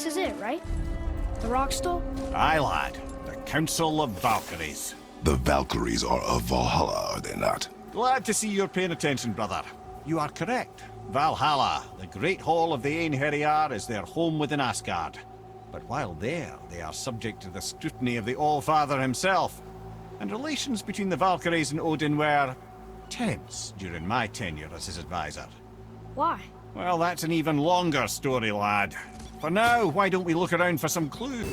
This is it, right? The rock stone? Aye, lad. The Council of Valkyries. The Valkyries are of Valhalla, are they not? Glad to see you're paying attention, brother. You are correct. Valhalla, the great hall of the Einherjar, is their home within Asgard. But while there, they are subject to the scrutiny of the All-Father himself. And relations between the Valkyries and Odin were tense during my tenure as his advisor. Why? Well, that's an even longer story, lad. For now, why don't we look around for some clues?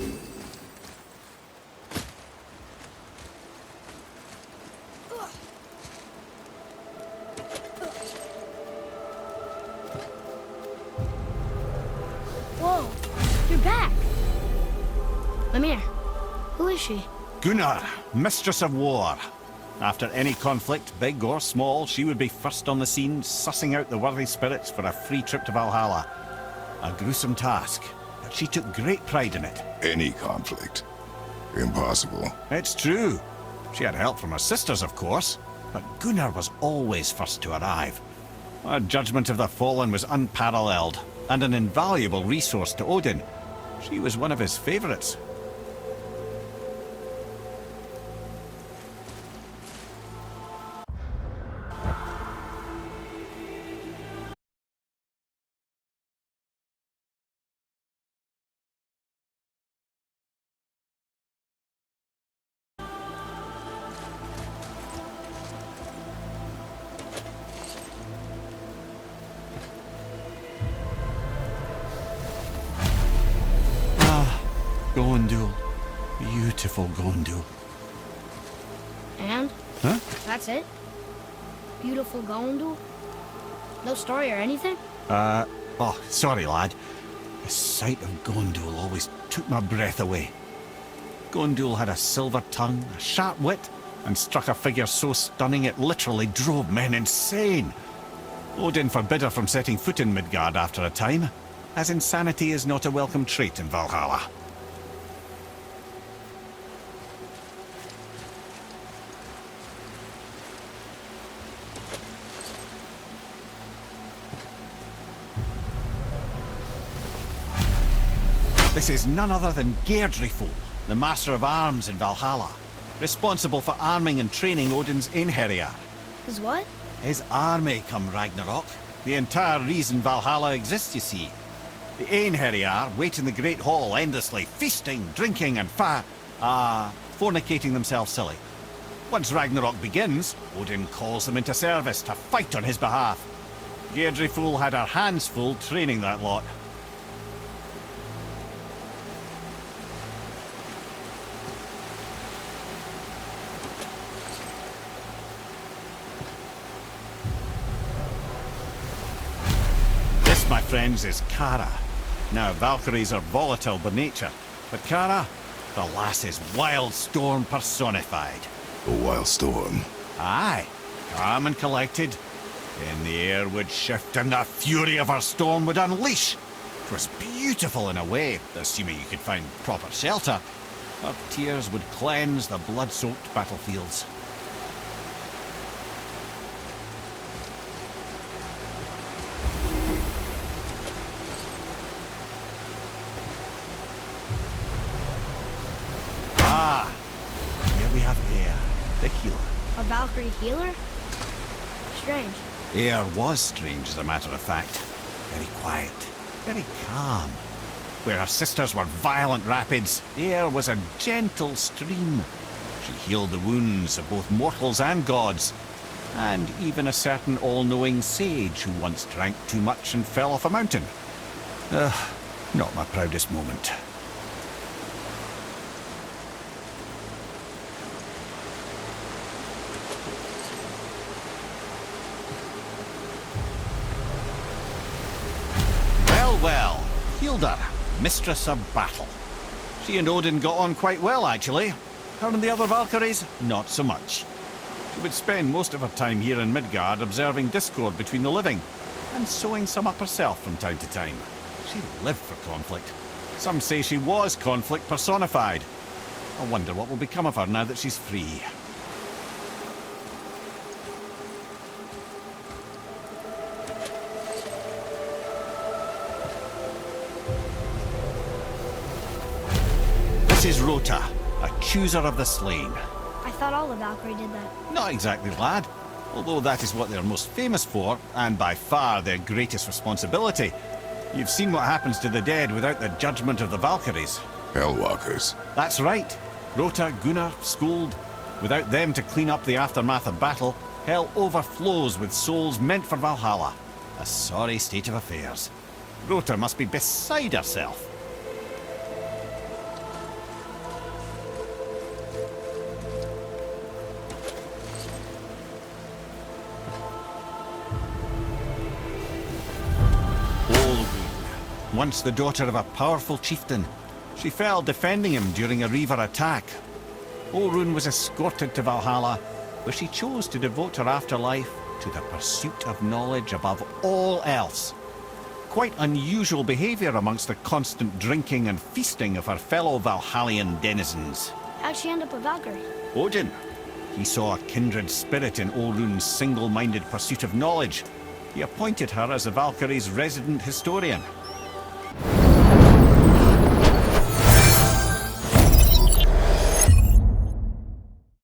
Whoa, you're back. Lemire, who is she? Gunnar, Mistress of War. After any conflict, big or small, she would be first on the scene, sussing out the worthy spirits for a free trip to Valhalla. A gruesome task, but she took great pride in it. Any conflict. Impossible. It's true. She had help from her sisters, of course, but Gunnar was always first to arrive. Her judgment of the fallen was unparalleled, and an invaluable resource to Odin. She was one of his favorites. Gondul. Beautiful Gondul. And? Huh? That's it? Beautiful Gondul? No story or anything? Oh, sorry, lad. The sight of Gondul always took my breath away. Gondul had a silver tongue, a sharp wit, and struck a figure so stunning it literally drove men insane. Odin forbid her from setting foot in Midgard after a time, as insanity is not a welcome trait in Valhalla. This is none other than Geirdriful, the Master of Arms in Valhalla, responsible for arming and training Odin's Einherjar. Is what? His army come Ragnarok. The entire reason Valhalla exists, you see. The Einherjar wait in the Great Hall endlessly, feasting, drinking and fornicating themselves silly. Once Ragnarok begins, Odin calls them into service to fight on his behalf. Geirdriful had her hands full training that lot. My friends, is Kara. Now, Valkyries are volatile by nature, but Kara, the lass is wild storm personified. A wild storm. Aye, calm and collected. Then the air would shift and the fury of her storm would unleash. It was beautiful in a way, assuming you could find proper shelter. Her tears would cleanse the blood-soaked battlefields. The healer. A Valkyrie healer? Strange. Air was strange, as a matter of fact. Very quiet, very calm. Where her sisters were violent rapids, Air was a gentle stream. She healed the wounds of both mortals and gods, and even a certain all-knowing sage who once drank too much and fell off a mountain. Not my proudest moment. Well, Hilda, Mistress of Battle. She and Odin got on quite well, actually. Her and the other Valkyries, not so much. She would spend most of her time here in Midgard observing discord between the living, and sewing some up herself from time to time. She lived for conflict. Some say she was conflict personified. I wonder what will become of her now that she's free. is Rota, accuser of the slain. I thought all the Valkyrie did that. Not exactly, lad. Although that is what they're most famous for, and by far their greatest responsibility. You've seen what happens to the dead without the judgment of the Valkyries. Hellwalkers. That's right. Rota, Gunnar, Skuld. Without them to clean up the aftermath of battle, hell overflows with souls meant for Valhalla. A sorry state of affairs. Rota must be beside herself. Once the daughter of a powerful chieftain, she fell defending him during a Reaver attack. Orun was escorted to Valhalla, where she chose to devote her afterlife to the pursuit of knowledge above all else. Quite unusual behaviour amongst the constant drinking and feasting of her fellow Valhallian denizens. How'd she end up a Valkyrie? Odin. He saw a kindred spirit in Orun's single-minded pursuit of knowledge. He appointed her as the Valkyrie's resident historian.